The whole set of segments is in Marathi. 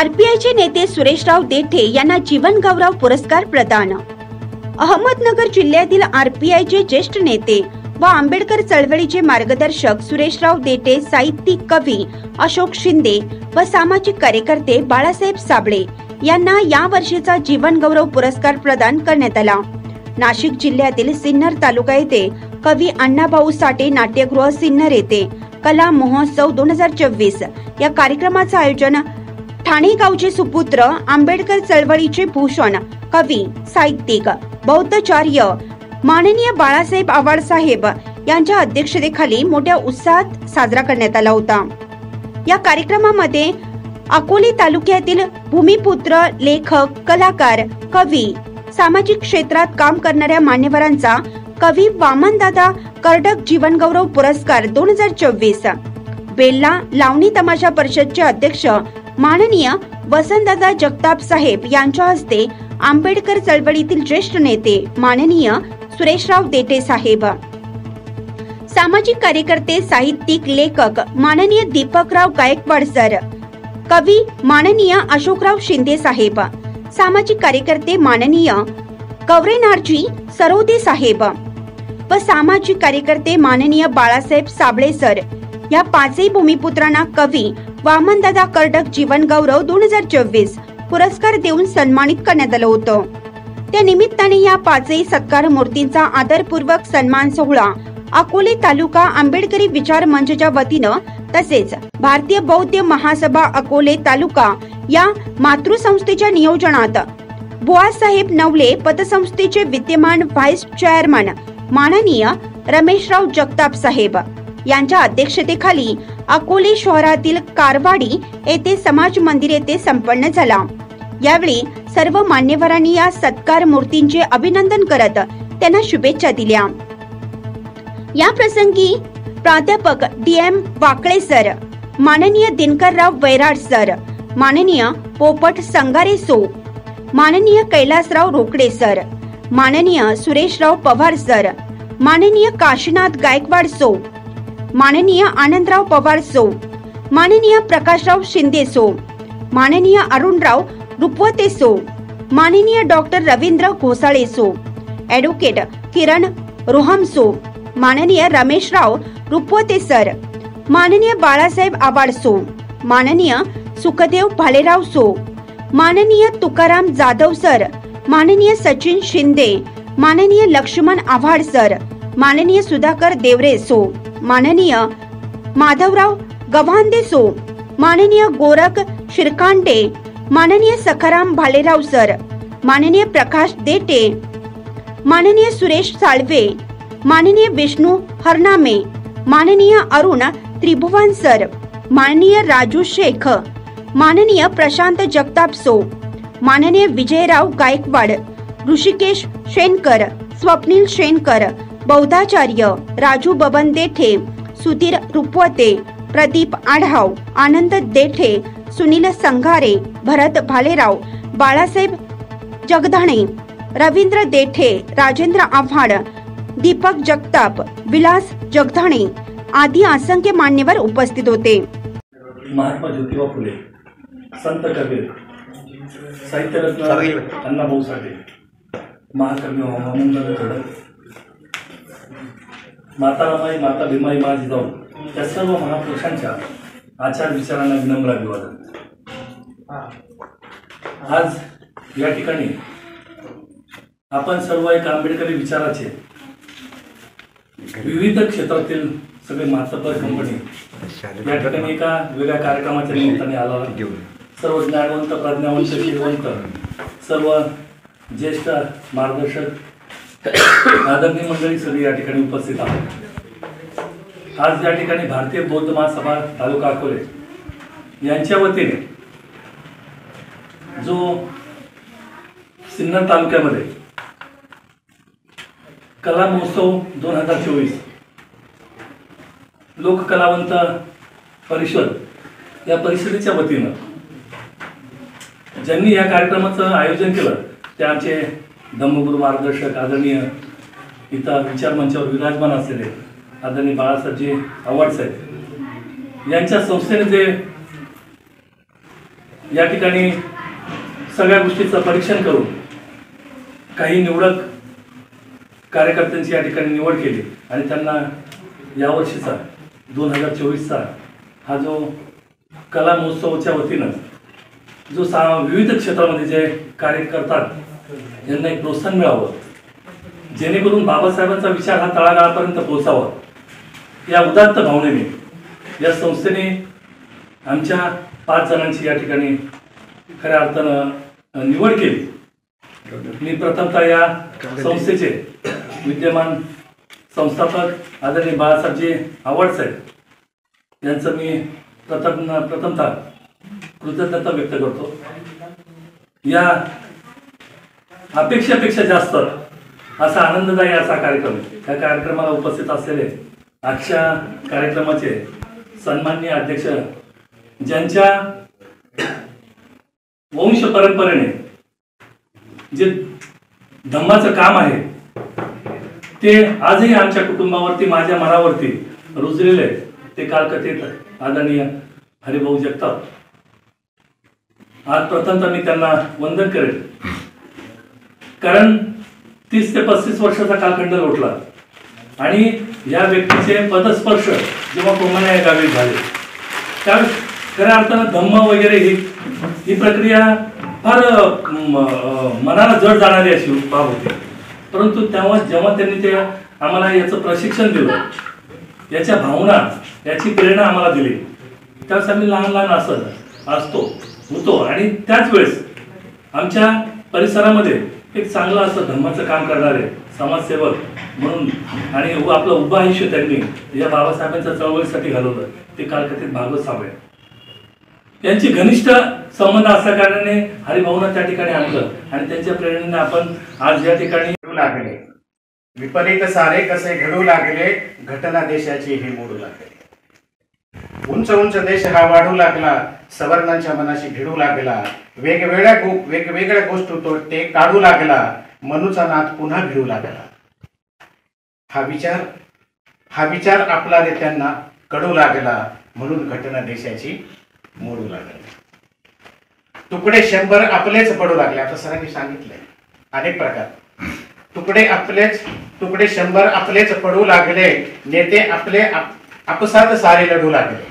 आरपीआयचे नेते सुरेशराव देठे यांना जीवन गौरव पुरस्कार प्रदान। अहमदनगर जिल्ह्यातील आरपीआयचे ज्येष्ठ नेते व आंबेडकर चळवळीचे मार्गदर्शक सुरेशराव देठे, साहित्यिक, कवी अशोक शिंदे व सामाजिक कार्यकर्ते बाळासाहेब साबळे यांना या वर्षीचा जीवन गौरव पुरस्कार प्रदान करण्यात आला। नाशिक जिल्ह्यातील सिन्नर तालुका येथे कवी अण्णाभाऊ साठे नाट्यगृह सिन्नर येथे कला महोत्सव 2024 या कार्यक्रमाचे आयोजन ठाणे गावचे सुपुत्र, आंबेडकर चळवळीचे भूषण, कवी, साहित्यिक, बौद्धाचार्य माननीय बाळासाहेब आव्हाड साहेब यांच्या अध्यक्षतेखाली मोठ्या उत्साहात साजरा करण्यात आला होता। या कार्यक्रमामध्ये अकोले तालुक्यातील भूमिपुत्र, लेखक, कलाकार, कवी, सामाजिक क्षेत्रात काम करणाऱ्या मान्यवरांचा कवी वामनदादा कर्डक जीवनगौरव पुरस्कार 2024, बेल्ला लावणी तमाशा परिषदचे अध्यक्ष माननीय वसंतदादा जगताप साहेब यांच्या हस्ते आंबेडकर चळवळीतील ज्येष्ठ नेते माननीय सुरेशराव देठे साहेब, सामाजिक कार्यकर्ते, साहित्यिक, लेखक माननीय दीपकराव गायकवाड सर, कवी माननीय अशोकराव शिंदे साहेब, सामाजिक कार्यकर्ते माननीय गौरेनारजी सरोदे साहेब व सामाजिक कार्यकर्ते माननीय बाळासाहेब साबळे सर या पाचही भूमिपुत्रांना कवी वामनदादा कर्डक जीवन गौरव 2024 पुरस्कार देऊन सन्मानित करण्यात आलं होतं। त्या निमित्ताने या पाचही सत्कार मूर्तींचा आदरपूर्वक सन्मान सोहळा अकोले तालुका आंबेडकरी विचार मंचच्या वतीनं तसेच भारतीय बौद्ध महासभा अकोले तालुका या मातृसंस्थेच्या नियोजनात बुवासाहेब नवले पतसंस्थेचे विद्यमान व्हाईस चेअरमन माननीय रमेशराव जगताप साहेब यांच्या अध्यक्षतेखाली अकोले शहरातील कारवाडी येथे समाज मंदिर येथे संपन्न झाला। यावेळी सर्व मान्यवरांनी या सत्कार मूर्तींचे अभिनंदन करत त्यांना शुभेच्छा दिल्या। या प्रसंगी प्राध्यापक DM वाकळे सर, माननीय दिनकरराव वैराड सर, माननीय पोपट संगारे सो, माननीय कैलासराव रोकडे सर, माननीय सुरेशराव पवार सर, माननीय काशीनाथ गायकवाड सो, माननीय आनंदराव पवार सो, माननीय प्रकाशराव शिंदे सो, माननीय अरुणराव रुपवते सो, माननीय doctor Ravindra Ghosale so, advocate किरण रोहम सो, माननीय रमेशराव रुपवते सर, माननीय बाळासाहेब आव्हाड सो, माननीय सुखदेव भालेराव सो, माननीय तुकाराम जाधव सर, माननीय सचिन शिंदे, माननीय लक्ष्मण आव्हाड सर, माननीय सुधाकर देवरे सो, माननीय माधवराव गव्हांदे सो, माननीय गोरख शिरकांडे, माननीय सखाराम भालेराव सर, माननीय प्रकाश देठे, माननीय सुरेश साळवे, माननीय विष्णू हरनामे, माननीय अरुण त्रिभुवन सर, माननीय राजू शेख, माननीय प्रशांत जगताप सो, माननीय विजयराव गायकवाड, ऋषिकेश शेनकर, स्वप्नील शेनकर, बौद्धाचार्य राजू बबन देठे, सुधीर रुपवते, प्रदीप आढाव, आनंद देठे, सुनील संघारे, भरत भालेराव, बाळासाहेब जगधाणे, रवींद्र देठे, राजेंद्र आव्हाड, दीपक जगताप, विलास जगधाणे आदी असंख्य मान्यवर उपस्थित होते। महात्मा ज्योतिबा फुले, संत कबीर, साहित्यरत्न अण्णाभाऊ साठे, महाकवी वामनदादा कर्डक, माता रमाई, माता भीमाई, मा जिजाऊ या सर्व महापुरुषांच्या आचार विचारांना विनम्र अभिवादन। आज या ठिकाणी आपण सर्व एक आंबेडकरी विचाराचे विविध क्षेत्रातील सगळे मातबर कंपनी या ठिकाणी एका वेगळ्या कार्यक्रमाच्या निमित्ताने आला। सर्व ज्ञानवंत, प्रज्ञावंत, शीलवंत, सर्व ज्येष्ठ मार्गदर्शक आदरणीय मंडळी सगळी या ठिकाणी उपस्थित आहोत। आज या ठिकाणी भारतीय बौद्ध महासभा तालुका अकोले यांच्या वतीने जो सिन्नर तालुक्यामध्ये कला महोत्सव 2024 लोककलावंत परिषद या परिषदेच्या वतीनं ज्यांनी या कार्यक्रमाचं आयोजन केलं ते आमचे धम्मगुरू मार्गदर्शक आदरणीय इथं विचार मंचावर विराजमान असलेले आदरणीय बाळासाहेबजी आव्हाड साहेब यांच्या संस्थेने जे या ठिकाणी सगळ्या गोष्टीचं परीक्षण करून काही निवडक कार्यकर्त्यांची या ठिकाणी निवड केली आणि त्यांना यावर्षीचा 2024चा हा जो कला महोत्सवाच्या वतीनं जो विविध क्षेत्रामध्ये जे कार्य करतात यांना एक प्रोत्साहन मिळावं, जेणेकरून बाबासाहेबांचा विचार हा तळागाळापर्यंत पोहोचावा, या उदात्त भावनेने या संस्थेने आमच्या 5 जणांची या ठिकाणी खऱ्या अर्थानं निवड केली. मी प्रथमतः या संस्थेचे विद्यमान संस्थापक आदरणीय बाळासाहेबजी आव्हाड साहेब यांचं मी प्रथमतः कृतज्ञता व्यक्त करतो. या अपेक्षेपेक्षा जास्त असा आनंददायी असा कार्यक्रम, या कार्यक्रमाला उपस्थित असलेले आजच्या कार्यक्रमाचे सन्माननीय अध्यक्ष, ज्यांच्या वंश परंपरेने जे धम्माचं काम आहे ते आजही आमच्या कुटुंबावरती, माझ्या मनावरती रुजलेले, ते कालकथित आदरणीय हरिभाऊ जगताप. आज प्रथमतः मी त्यांना वंदन करेन, कारण 30 ते 35 वर्षाचा कालखंड लोटला आणि या व्यक्तीचे पदस्पर्श जेव्हा कोमाना या गावी झाले त्यावेळेस खऱ्या अर्थानं धम्म वगैरे ही प्रक्रिया फार मनाला जड जाणारी अशी बाब होती. परंतु जेव्हा त्यांनी ते आम्हाला याचं प्रशिक्षण दिलं, याच्या भावना, याची प्रेरणा आम्हाला दिली, त्यावेळेस आम्ही लहान लहान होतो आणि त्याच वेळेस आमच्या परिसरामध्ये एक चांगलं असं धर्माचं काम करणारे समाजसेवक म्हणून आणि आपलं उभं आयुष्य त्यांनी या बाबासाहेबांच्या चळवळीसाठी घालवलं, ते कालकथित भागवत साबळे यांची घनिष्ठ संबंध असल्या कारणाने हरिभाऊंना त्या ठिकाणी आणलं आणि त्यांच्या प्रेरणेने आपण आज या ठिकाणी लागले. विपरीत सारे कसे घडू लागले, घटना देशाची हे मोडू लागले. उंच उंच देश हा वाढू लागला, सवर्णांच्या मनाशी भिडू लागला. वेगवेगळ्या गोष्टी तो ते काढू लागला, मनुचा नाद पुन्हा भिडू लागला. हा विचार आपला रे त्यांना कडू लागला, म्हणून घटना देशाची मोडू लागली. तुकडे 100 आपलेच पडू लागले. आता सरांनी सांगितलंय अनेक प्रकार. तुकडे 100 आपलेच पडू लागले, नेते आपले आपसात सारे लढू लागले.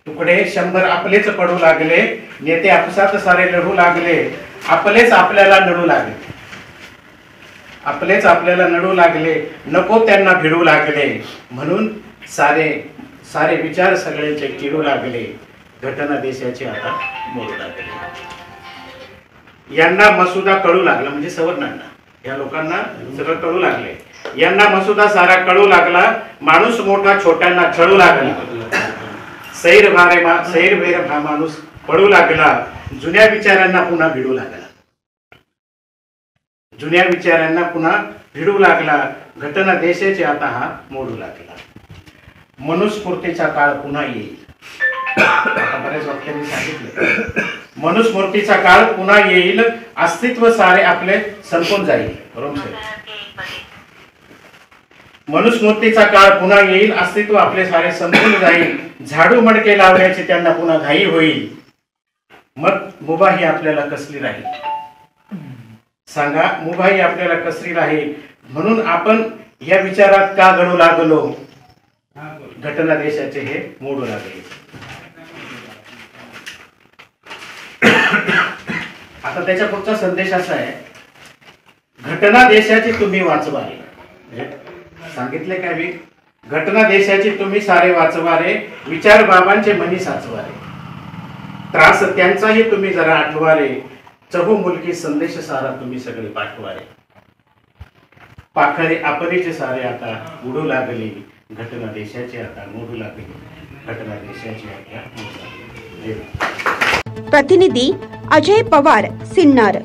तुकडे 100 आपलेच पडू लागले, नेते आपसात सारे लढू लागले. आपलेच आपल्याला नडू लागले, नको त्यांना भिडू लागले, म्हणून सारे विचार सगळ्यांचे चिडू लागले. घटना देशाची आता मोडू लागली. यांना मसुदा कळू लागला, म्हणजे सवर्णांना, या लोकांना सगळं कळू लागले. यांना मसुदा सारा कळू लागला, माणूस मोठा छोट्यांना छळू लागला. सैरभैर हा माणूस पळू लागला, जुन्या विचारांना पुन्हा भिडू लागला. घटना देशाची आता हा मोडू लागला. मनुस्मृतीचा काळ पुन्हा येईल. बऱ्याच वाक्यांनी सांगितलं, मनुस्मृतीचा काळ पुन्हा येईल, अस्तित्व सारे आपले संपून जाईल. बरोबर. मनुस्मृतीचा काळ पुन्हा येईल, अस्तित्व आपले सारे संपून जाईल. झाडू मडके लावण्याची त्यांना पुन्हा घाई होईल. मग मुभाही आपल्याला कसली राहील, सांगा, मुभाही आपल्याला कसली राहील. म्हणून आपण या विचारात का घडू लागलो, घटना देशाचे हे मोडू लागले. आता त्याच्या पुढचा संदेश असा आहे, घटना देशाची तुम्ही वाचवारे. सांगितले काय मी, घटना देशाची तुम्ही सारे वाचवारे, विचार बाबांचे मनी साचवारे. त्रास त्यांचाही तुम्ही जरा आठवारे, चहू मुलकी संदेश सारा तुम्ही सगळे पाठवारे. पाखरे आपलीचे सारे आता उडू लागले, घटना देशाची आता मोडू लागली. घटना देशाची आता मोडू लागली. प्रतिनिधी अजय पवार, सिन्नर.